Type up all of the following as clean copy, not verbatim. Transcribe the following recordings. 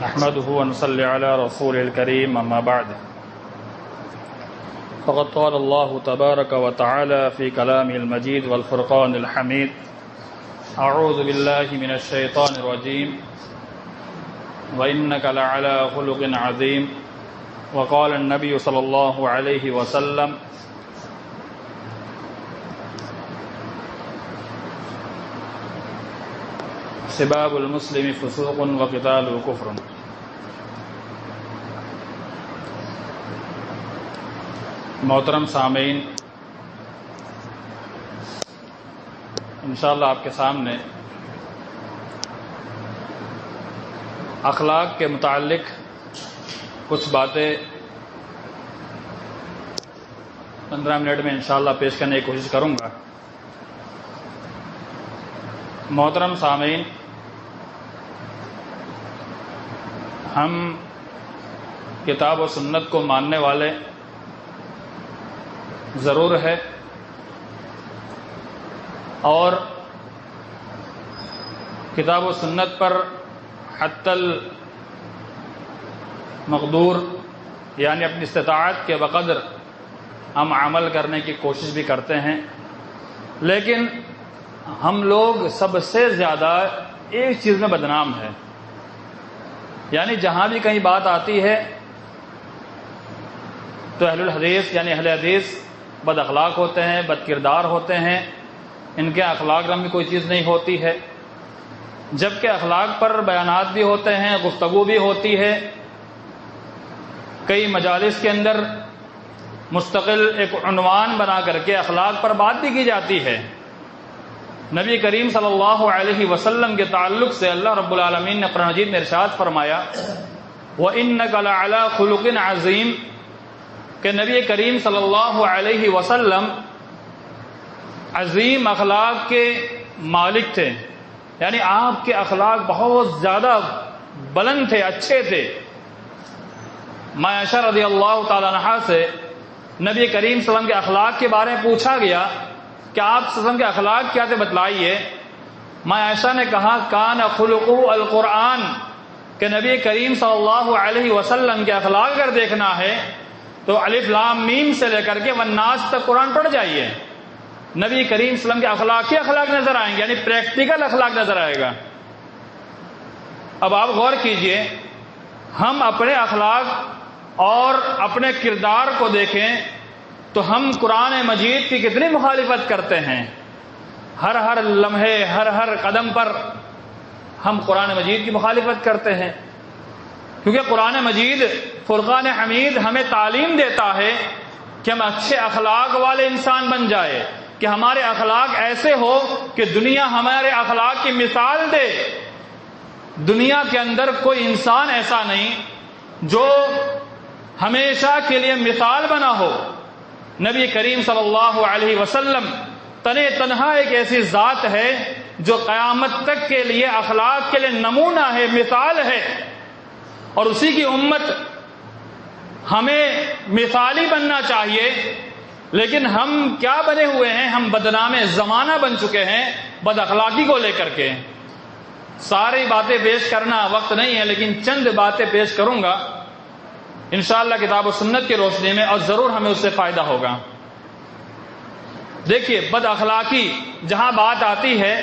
نحمده ونصلي على رسوله الكريم أما بعد فقد قال الله تبارك وتعالى في كلامه المجيد والفرقان الحميد أعوذ بالله من الشيطان الرجيم وإنك لعلى خلق عظيم وقال النبي صلى الله عليه وسلم سباب المسلم فسوق وقتاله كفر۔ محترم سامعین، انشاءاللہ آپ کے سامنے اخلاق کے متعلق کچھ باتیں 15 منٹ میں انشاءاللہ پیش کرنے کی کوشش کروں گا۔ محترم سامعین، ہم کتاب و سنت کو ماننے والے ضرور ہے، اور کتاب و سنت پر حتی المقدور یعنی اپنی استطاعت کے بقدر ہم عمل کرنے کی کوشش بھی کرتے ہیں، لیکن ہم لوگ سب سے زیادہ ایک چیز میں بدنام ہیں، یعنی جہاں بھی کہیں بات آتی ہے تو اہل الحدیث یعنی اہل حدیث بد اخلاق ہوتے ہیں، بد کردار ہوتے ہیں، ان کے اخلاق میں کوئی چیز نہیں ہوتی ہے، جبکہ اخلاق پر بیانات بھی ہوتے ہیں، گفتگو بھی ہوتی ہے، کئی مجالس کے اندر مستقل ایک عنوان بنا کر کے اخلاق پر بات بھی کی جاتی ہے۔ نبی کریم صلی اللہ علیہ وسلم کے تعلق سے اللہ رب العالمین نے قرآن مجید میں ارشاد فرمایا وَإِنَّكَ لَعَلَىٰ خُلُقٍ عَظِيمٍ کہ نبی کریم صلی اللہ علیہ وسلم عظیم اخلاق کے مالک تھے، یعنی آپ کے اخلاق بہت زیادہ بلند تھے، اچھے تھے۔ عائشہ رضی اللہ تعالی عنہا سے نبی کریم صلی اللہ علیہ وسلم کے اخلاق کے بارے میں پوچھا گیا کہ آپ صلی اللہ علیہ وسلم کے اخلاق کیا تھے، بتلائیے۔ عائشہ نے کہا کان خلقہ القرآن کہ نبی کریم صلی اللہ علیہ وسلم کے اخلاق اگر دیکھنا ہے تو الف لام میم سے لے کر کے والناس تک قرآن پڑھ جائیے، نبی کریم صلی اللہ علیہ وسلم کے اخلاق نظر آئیں گے، یعنی پریکٹیکل اخلاق نظر آئے گا۔ اب آپ غور کیجئے، ہم اپنے اخلاق اور اپنے کردار کو دیکھیں تو ہم قرآن مجید کی کتنی مخالفت کرتے ہیں، ہر لمحے ہر قدم پر ہم قرآن مجید کی مخالفت کرتے ہیں، کیونکہ قرآن مجید فرقان حمید ہمیں تعلیم دیتا ہے کہ ہم اچھے اخلاق والے انسان بن جائے، کہ ہمارے اخلاق ایسے ہو کہ دنیا ہمارے اخلاق کی مثال دے۔ دنیا کے اندر کوئی انسان ایسا نہیں جو ہمیشہ کے لیے مثال بنا ہو۔ نبی کریم صلی اللہ علیہ وسلم تنہا ایک ایسی ذات ہے جو قیامت تک کے لیے اخلاق کے لیے نمونہ ہے، مثال ہے، اور اسی کی امت ہمیں مثالی بننا چاہیے، لیکن ہم کیا بنے ہوئے ہیں؟ ہم بدنام زمانہ بن چکے ہیں بد اخلاقی کو لے کر کے۔ ساری باتیں پیش کرنا وقت نہیں ہے، لیکن چند باتیں پیش کروں گا انشاءاللہ کتاب و سنت کی روشنی میں، اور ضرور ہمیں اس سے فائدہ ہوگا۔ دیکھیے، بد اخلاقی جہاں بات آتی ہے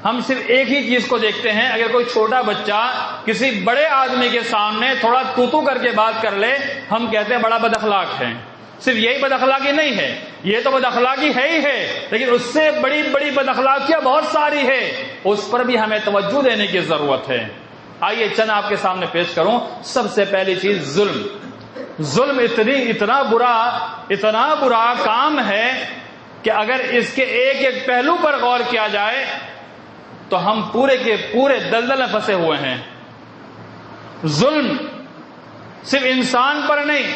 ہم صرف ایک ہی چیز کو دیکھتے ہیں۔ اگر کوئی چھوٹا بچہ کسی بڑے آدمی کے سامنے تھوڑا تو کر کے بات کر لے، ہم کہتے ہیں بڑا بد اخلاق ہے۔ صرف یہی بد اخلاقی نہیں ہے، یہ تو بد اخلاقی ہے ہی ہے، لیکن اس سے بڑی بڑی بد اخلاقیاں بہت ساری ہے، اس پر بھی ہمیں توجہ دینے کی ضرورت ہے۔ آئیے چند آپ کے سامنے پیش کروں۔ سب سے پہلی چیز ظلم۔ ظلم اتنا برا کام ہے کہ اگر اس کے ایک ایک پہلو پر غور کیا جائے تو ہم پورے کے پورے دلدل میں پھنسے ہوئے ہیں۔ ظلم صرف انسان پر نہیں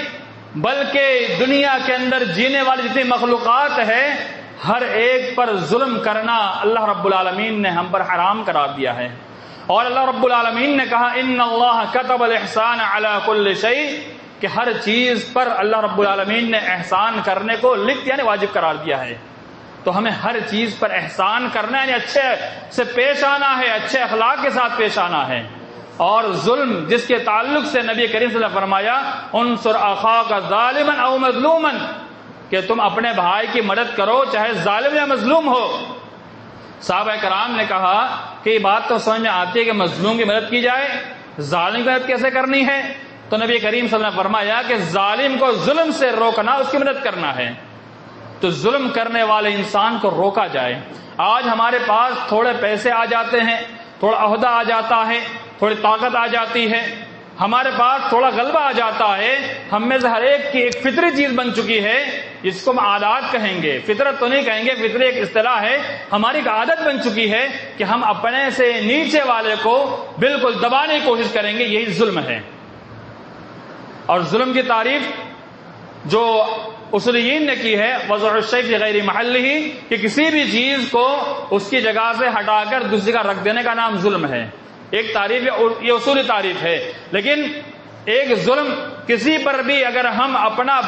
بلکہ دنیا کے اندر جینے والی جتنی مخلوقات ہے ہر ایک پر ظلم کرنا اللہ رب العالمین نے ہم پر حرام قرار دیا ہے۔ اور اللہ رب العالمین نے کہا ان اللہ کتب الاحسان علی کل شیء کہ ہر چیز پر اللہ رب العالمین نے احسان کرنے کو لکھ یعنی واجب قرار دیا ہے۔ تو ہمیں ہر چیز پر احسان کرنا ہے، یعنی اچھے سے پیش آنا ہے، اچھے اخلاق کے ساتھ پیش آنا ہے۔ اور ظلم جس کے تعلق سے نبی کریم صلی اللہ علیہ وسلم نے فرمایا انصر اخاک ظالما او مظلوما، کہ تم اپنے بھائی کی مدد کرو چاہے ظالم یا مظلوم ہو۔ صحابہ کرام نے کہا کہ یہ بات تو سمجھ میں آتی ہے کہ مظلوم کی مدد کی جائے، ظالم کی مدد کیسے کرنی ہے؟ تو نبی کریم صلی اللہ علیہ وسلم نے فرمایا کہ ظالم کو ظلم سے روکنا، اس کی مدد کرنا ہے۔ تو ظلم کرنے والے انسان کو روکا جائے۔ آج ہمارے پاس تھوڑے پیسے آ جاتے ہیں، تھوڑا عہدہ آ جاتا ہے، تھوڑی طاقت آ جاتی ہے، ہمارے پاس تھوڑا غلبہ آ جاتا ہے، ہم میں سے ہر ایک کی ایک فطری چیز بن چکی ہے، جس کو ہم عادات کہیں گے، فطرت تو نہیں کہیں گے، فطری ایک اصطلاح ہے، ہماری ایک عادت بن چکی ہے کہ ہم اپنے سے نیچے والے کو بالکل دبانے کی کوشش کریں گے۔ یہی ظلم ہے۔ اور ظلم کی تعریف جو اصولیین نے کی ہے وضع الشیء فی غیر محلہ، کہ کسی بھی چیز کو اس کی جگہ سے ہٹا کر دوسری جگہ رکھ دینے کا نام ظلم ہے۔ ایک تعریف یہ اصولی تعریف ہے، لیکن ایک ظلم کسی پر بھی اگر ہم اپنا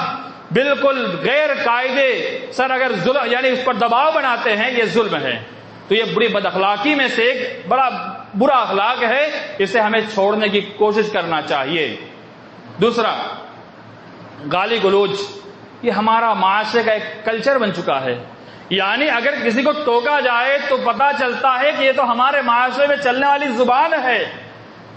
بالکل غیر قاعدے سر اگر ظلم یعنی اس پر دباؤ بناتے ہیں، یہ ظلم ہے۔ تو یہ بری بد اخلاقی میں سے ایک بڑا برا اخلاق ہے، اسے ہمیں چھوڑنے کی کوشش کرنا چاہیے۔ دوسرا، گالی گلوچ، یہ ہمارا معاشرے کا ایک کلچر بن چکا ہے۔ یعنی اگر کسی کو ٹوکا جائے تو پتہ چلتا ہے کہ یہ تو ہمارے معاشرے میں چلنے والی زبان ہے۔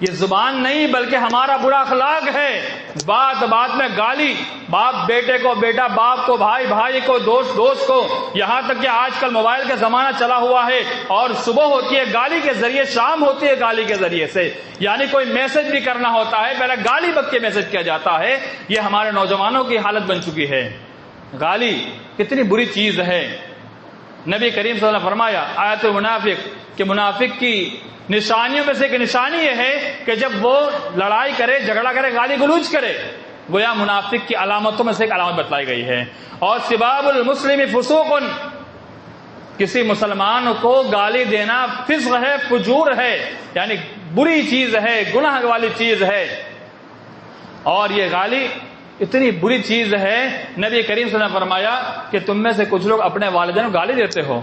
یہ زبان نہیں بلکہ ہمارا برا اخلاق ہے۔ بات بات میں گالی، باپ بیٹے کو، بیٹا باپ کو، بھائی بھائی کو، دوست دوست کو، یہاں تک کہ آج کل موبائل کا زمانہ چلا ہوا ہے اور صبح ہوتی ہے گالی کے ذریعے، شام ہوتی ہے گالی کے ذریعے سے، یعنی کوئی میسج بھی کرنا ہوتا ہے پہلے گالی بک کے میسج کیا جاتا ہے۔ یہ ہمارے نوجوانوں کی حالت بن چکی ہے۔ گالی کتنی بری چیز ہے۔ نبی کریم صلی اللہ علیہ وسلم نے فرمایا آیت المنافق کہ منافق کی نشانیوں میں سے ایک نشانی یہ ہے کہ جب وہ لڑائی کرے، جھگڑا کرے، گالی گلوچ کرے، گویا منافق کی علامتوں میں سے ایک علامت بتلائی گئی ہے۔ اور سباب المسلم فسوق، کسی مسلمان کو گالی دینا فسق ہے، فجور ہے، یعنی بری چیز ہے، گناہ والی چیز ہے۔ اور یہ گالی اتنی بری چیز ہے، نبی کریم صلی اللہ علیہ وسلم نے فرمایا کہ تم میں سے کچھ لوگ اپنے والدین کو گالی دیتے ہو۔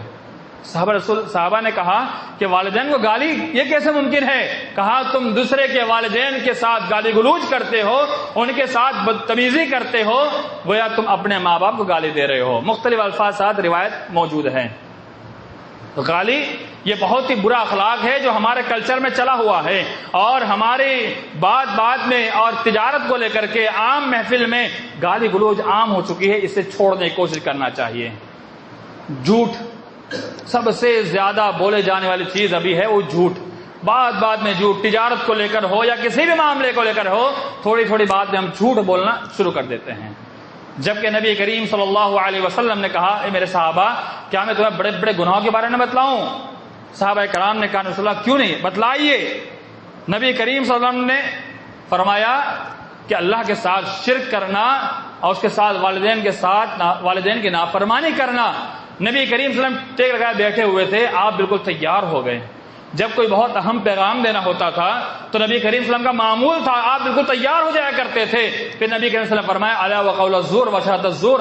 صحابہ نے کہا کہ والدین کو گالی یہ کیسے ممکن ہے؟ کہا تم دوسرے کے والدین کے ساتھ گالی گلوچ کرتے ہو، ان کے ساتھ بدتمیزی کرتے ہو، گویا تم اپنے ماں باپ کو گالی دے رہے ہو۔ مختلف الفاظ ساتھ روایت موجود ہیں۔ گالی یہ بہت ہی برا اخلاق ہے جو ہمارے کلچر میں چلا ہوا ہے، اور ہماری بات میں اور تجارت کو لے کر کے عام محفل میں گالی گلوچ عام ہو چکی ہے۔ اسے چھوڑنے کی کوشش کرنا چاہیے۔ جھوٹ، سب سے زیادہ بولے جانے والی چیز ابھی ہے وہ جھوٹ۔ بات میں جھوٹ، تجارت کو لے کر ہو یا کسی بھی معاملے کو لے کر ہو، تھوڑی تھوڑی بات میں ہم جھوٹ بولنا شروع کر دیتے ہیں۔ جبکہ نبی کریم صلی اللہ علیہ وسلم نے کہا اے میرے صحابہ، کیا میں تمہیں بڑے بڑے گناہوں کے بارے میں بتلاؤں؟ صحابہ کرام نے کہا رسول اللہ کیوں نہیں، بتلائیے۔ نبی کریم صلی اللہ علیہ وسلم نے فرمایا کہ اللہ کے ساتھ شرک کرنا اور اس کے ساتھ والدین کی نافرمانی کرنا۔ نبی کریم صلی اللہ علیہ وسلم ٹیک لگائے بیٹھے ہوئے تھے، آپ بالکل تیار ہو گئے۔ جب کوئی بہت اہم پیغام دینا ہوتا تھا تو نبی کریم صلی اللہ علیہ وسلم کا معمول تھا آپ بالکل تیار ہو جایا کرتے تھے۔ پھر نبی کریم صلی اللہ علیہ وسلم فرمایا الا وقول الزور وشهادة الزور،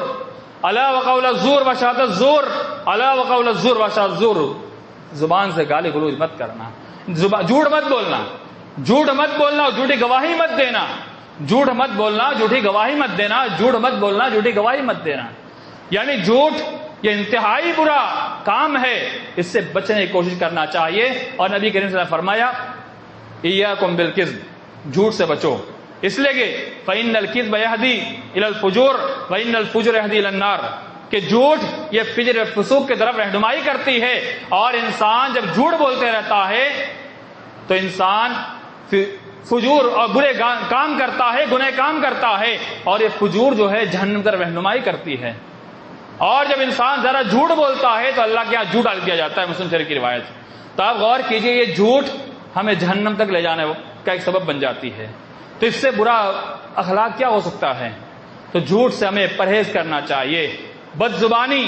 الا وقول الزور وشهادة الزور، الا وقول الزور وشهادة الزور۔ زبان سے گالی گلوچ مت کرنا، جھوٹ مت بولنا، جھوٹ مت بولنا، جھوٹی گواہی مت دینا، جھوٹ مت بولنا، جھوٹی گواہی مت دینا، جھوٹ مت بولنا، جھوٹی گواہی مت دینا۔ یعنی جھوٹ یہ انتہائی برا کام ہے، اس سے بچنے کی کوشش کرنا چاہیے۔ اور نبی کریم صلی اللہ علیہ وسلم نے فرمایا ایاکم بالکذب، جھوٹ سے بچو، اس لیے کہ فإن الکذب یہدی الی الفجور وإن الفجور یہدی الی النار، کہ جھوٹ یہ فجر فسوق کی طرف رہنمائی کرتی ہے، اور انسان جب جھوٹ بولتے رہتا ہے تو انسان فجور اور برے کام کرتا ہے، گناہ کام کرتا ہے، اور یہ فجور جو ہے جہنم کی طرف رہنمائی کرتی ہے۔ اور جب انسان ذرا جھوٹ بولتا ہے تو اللہ کے یہاں جھوٹ ڈال دیا جاتا ہے، مسلم شریف کی روایت۔ تو آپ غور کیجئے، یہ جھوٹ ہمیں جہنم تک لے جانے کا ایک سبب بن جاتی ہے۔ تو اس سے برا اخلاق کیا ہو سکتا ہے؟ تو جھوٹ سے ہمیں پرہیز کرنا چاہیے۔ بد زبانی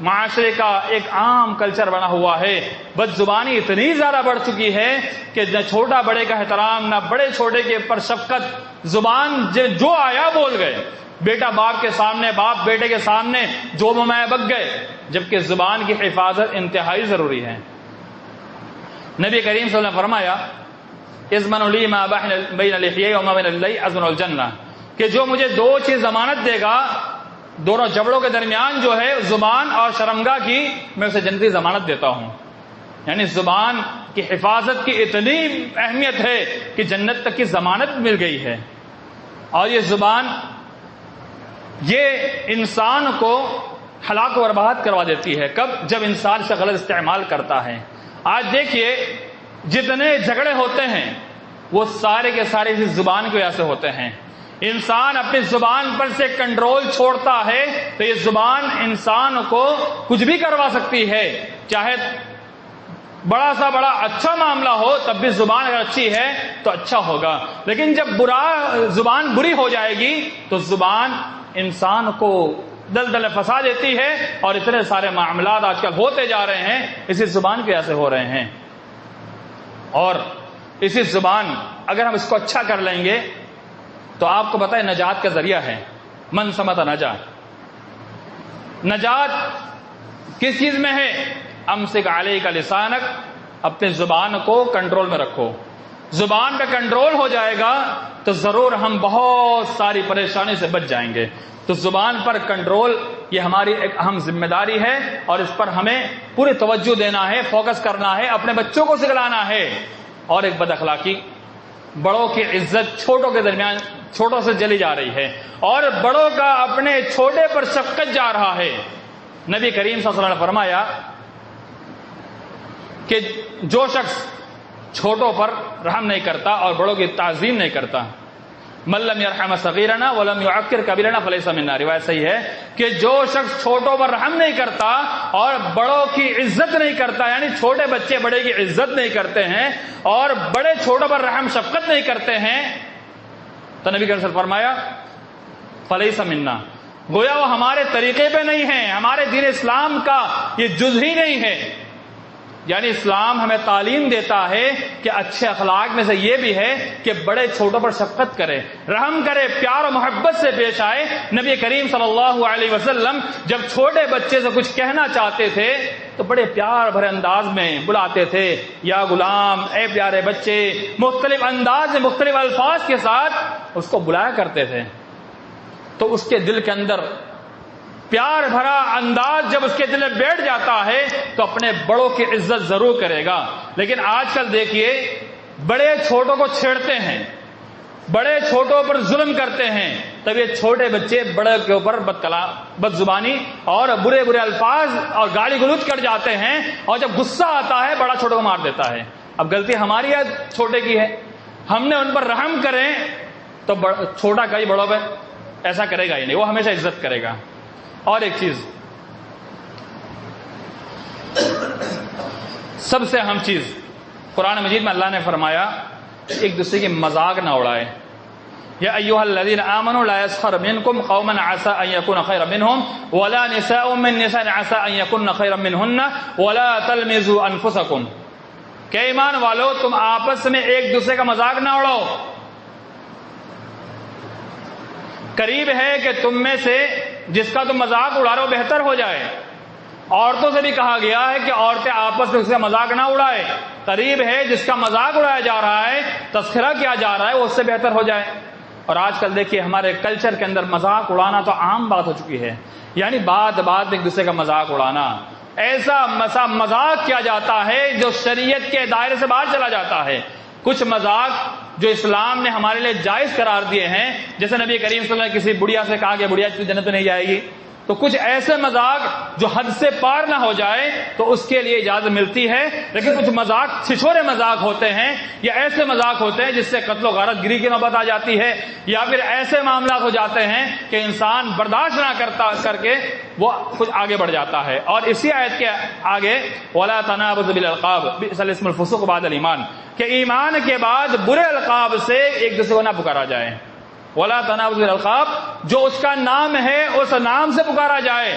معاشرے کا ایک عام کلچر بنا ہوا ہے۔ بد زبانی اتنی زیادہ بڑھ چکی ہے کہ نہ چھوٹا بڑے کا احترام، نہ بڑے چھوٹے کے پر شفقت، زبان جو آیا بول گئے، بیٹا باپ کے سامنے، باپ بیٹے کے سامنے جو میں بک گئے، جبکہ زبان کی حفاظت انتہائی ضروری ہے۔ نبی کریم صلی اللہ علیہ وسلم نے فرمایا اضمن لی ما بین لحیی وما بین اللحی اضمن الجنہ، کہ جو مجھے دو چیز ضمانت دے گا، دونوں جبڑوں کے درمیان جو ہے زبان اور شرمگاہ کی، میں اسے جنتی ضمانت دیتا ہوں۔ یعنی زبان کی حفاظت کی اتنی اہمیت ہے کہ جنت تک کی ضمانت مل گئی ہے۔ اور یہ زبان یہ انسان کو ہلاک و برباد کروا دیتی ہے۔ کب؟ جب انسان سے غلط استعمال کرتا ہے۔ آج دیکھیے جتنے جھگڑے ہوتے ہیں وہ سارے کے سارے اس زبان کی وجہ سے ہوتے ہیں۔ انسان اپنی زبان پر سے کنٹرول چھوڑتا ہے تو یہ زبان انسان کو کچھ بھی کروا سکتی ہے، چاہے بڑا سا بڑا اچھا معاملہ ہو تب بھی زبان اگر اچھی ہے تو اچھا ہوگا، لیکن جب زبان بری ہو جائے گی تو زبان انسان کو دلدل میں پھنسا دیتی ہے، اور اتنے سارے معاملات آج کل ہوتے جا رہے ہیں اسی زبان کی وجہ سے ہو رہے ہیں۔ اور اسی زبان اگر ہم اس کو اچھا کر لیں گے تو آپ کو پتہ ہے نجات کا ذریعہ ہے۔ من سمت نجات، نجات کس چیز میں ہے؟ امسک علیک لسانک، اپنے زبان کو کنٹرول میں رکھو۔ زبان پہ کنٹرول ہو جائے گا تو ضرور ہم بہت ساری پریشانی سے بچ جائیں گے۔ تو زبان پر کنٹرول یہ ہماری ایک اہم ذمہ داری ہے، اور اس پر ہمیں پوری توجہ دینا ہے، فوکس کرنا ہے، اپنے بچوں کو سکھلانا ہے۔ اور ایک بد اخلاقی، بڑوں کی عزت چھوٹوں کے درمیان چھوٹوں سے چلی جا رہی ہے، اور بڑوں کا اپنے چھوٹے پر شفقت جا رہا ہے۔ نبی کریم صلی اللہ علیہ وسلم نے فرمایا کہ جو شخص چھوٹوں پر رحم نہیں کرتا اور بڑوں کی تعظیم نہیں کرتا، من لم یرحم صغیرنا ولم یعکر کبیرنا فلیس منا، روایت صحیح ہے کہ جو شخص چھوٹوں پر رحم نہیں کرتا اور بڑوں کی عزت نہیں کرتا، یعنی چھوٹے بچے بڑے کی عزت نہیں کرتے ہیں اور بڑے چھوٹوں پر رحم شفقت نہیں کرتے ہیں، تو نبی کریم صلی اللہ علیہ وسلم فرمایا فلیس منا، گویا وہ ہمارے طریقے پہ نہیں ہیں، ہمارے دین اسلام کا یہ جز ہی نہیں ہے۔ یعنی اسلام ہمیں تعلیم دیتا ہے کہ اچھے اخلاق میں سے یہ بھی ہے کہ بڑے چھوٹوں پر شفقت کرے، رحم کرے، پیار و محبت سے پیش آئے۔ نبی کریم صلی اللہ علیہ وسلم جب چھوٹے بچے سے کچھ کہنا چاہتے تھے تو بڑے پیار بھرے انداز میں بلاتے تھے، یا غلام، اے پیارے بچے، مختلف انداز میں مختلف الفاظ کے ساتھ اس کو بلایا کرتے تھے۔ تو اس کے دل کے اندر پیار بھرا انداز جب اس کے دل میں بیٹھ جاتا ہے تو اپنے بڑوں کی عزت ضرور کرے گا۔ لیکن آج کل دیکھیے بڑے چھوٹوں کو چھیڑتے ہیں، بڑے چھوٹوں پر ظلم کرتے ہیں، تب یہ چھوٹے بچے بڑے کے اوپر بد زبانی اور برے برے الفاظ اور گالی گلوچ کر جاتے ہیں، اور جب غصہ آتا ہے بڑا چھوٹوں کو مار دیتا ہے۔ اب غلطی ہماری ہے چھوٹے کی ہے، ہم نے ان پر رحم کریں تو چھوٹا کئی بڑوں پہ ایسا کرے گا ہی نہیں، وہ ہمیشہ عزت کرے گا۔ اور ایک چیز سب سے اہم چیز، قرآن مجید میں اللہ نے فرمایا ایک دوسرے کی مذاق نہ اڑائے۔ یا ایھا الذین آمنوا لا یسخر منکم قوم عسى ان یکونوا خیرا منهم ولا نساء من نساء عسى ان یکن خیرا منهن ولا تلمزوا انفسکم، کہ ایمان والو تم آپس میں ایک دوسرے کا مذاق نہ اڑاؤ۔ قریب ہے کہ تم میں سے جس کا تم مذاق اڑا رہے ہو بہتر ہو جائے۔ عورتوں سے بھی کہا گیا ہے کہ عورتیں آپس میں اس کا مذاق نہ اڑائے، قریب ہے جس کا مذاق اڑایا جا رہا ہے، تذکرہ کیا جا رہا ہے، وہ اس سے بہتر ہو جائے۔ اور آج کل دیکھیے ہمارے کلچر کے اندر مذاق اڑانا تو عام بات ہو چکی ہے، یعنی بات بات میں ایک دوسرے کا مذاق اڑانا، ایسا مذاق کیا جاتا ہے جو شریعت کے دائرے سے باہر چلا جاتا ہے۔ کچھ مذاق جو اسلام نے ہمارے لیے جائز قرار دیے ہیں، جیسے نبی کریم صلی اللہ علیہ وسلم نے کسی بڑھیا سے کہا کہ بڑھیا جنت میں نہیں جائے گی، تو کچھ ایسے مذاق جو حد سے پار نہ ہو جائے تو اس کے لیے اجازت ملتی ہے، لیکن کچھ مذاق چھچورے مذاق ہوتے ہیں یا ایسے مذاق ہوتے ہیں جس سے قتل و غارت گری کی نوبت آ جاتی ہے، یا پھر ایسے معاملات ہو جاتے ہیں کہ انسان برداشت نہ کرتا کر کے وہ کچھ آگے بڑھ جاتا ہے۔ اور اسی آیت کے آگے وَلَا تَنَابَزُوا بِالْأَلْقَابِ بِئْسَ الِاسْمُ الْفُسُوقُ بَعْدَ الْإِيمَانِ، کہ ایمان کے بعد برے القاب سے ایک دوسرے کو نہ پکارا جائے۔ وَلَا تَنَابَزُوا بِالْأَلْقَابِ، جو اس کا نام ہے اس نام سے پکارا جائے۔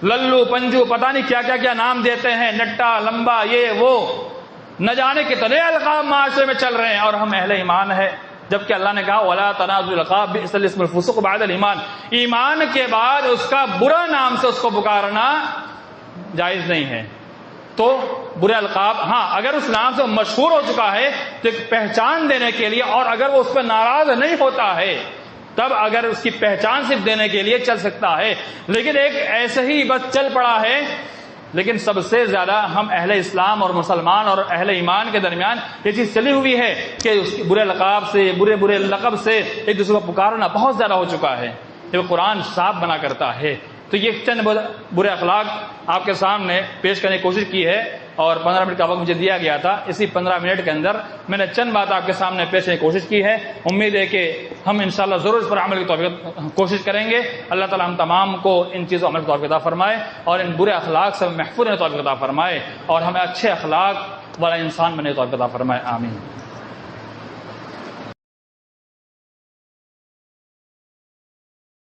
للو پنجو پتہ نہیں کیا کیا نام دیتے ہیں، نٹا لمبا یہ وہ، نہ جانے کتنے القاب معاشرے میں چل رہے ہیں، اور ہم اہل ایمان ہیں، جبکہ اللہ نے کہا وَلَا تَنَابَزُوا بِالْأَلْقَابِ بِئْسَ الِاسْمُ الْفُسُوقُ بَعْدَ الْإِيمَانِ، ایمان کے بعد اس کا برا نام سے اس کو پکارنا جائز نہیں ہے۔ تو برے القاب، ہاں اگر اس نام سے مشہور ہو چکا ہے تو ایک پہچان دینے کے لیے، اور اگر وہ اس پہ ناراض نہیں ہوتا ہے تب اگر اس کی پہچان صرف دینے کے لیے چل سکتا ہے. لیکن ایک ایسے ہی بس چل پڑا ہے. لیکن سب سے زیادہ ہم اہل اسلام اور مسلمان اور اہل ایمان کے درمیان یہ چیز چلی ہوئی ہے کہ اس برے لقب سے، برے لقب سے ایک دوسرے کو پکارنا بہت زیادہ ہو چکا ہے. یہ قرآن صاف بنا کرتا ہے. تو یہ چند برے اخلاق آپ کے سامنے پیش کرنے کی کوشش کی ہے، اور 15 منٹ کا وقت مجھے دیا گیا تھا. اسی 15 منٹ کے اندر میں نے چند بات آپ کے سامنے پیش کرنے کی کوشش کی ہے. امید ہے کہ ہم انشاءاللہ ضرور اس پر عمل کی توفیق کوشش کریں گے. اللہ تعالی ہم تمام کو ان چیزوں عمل کی توفیق عطا فرمائے، اور ان برے اخلاق سے محفوظ رہنے کی توفیق عطا فرمائے، اور ہمیں اچھے اخلاق والا انسان بننے کی توفیق عطا فرمائے. آمین.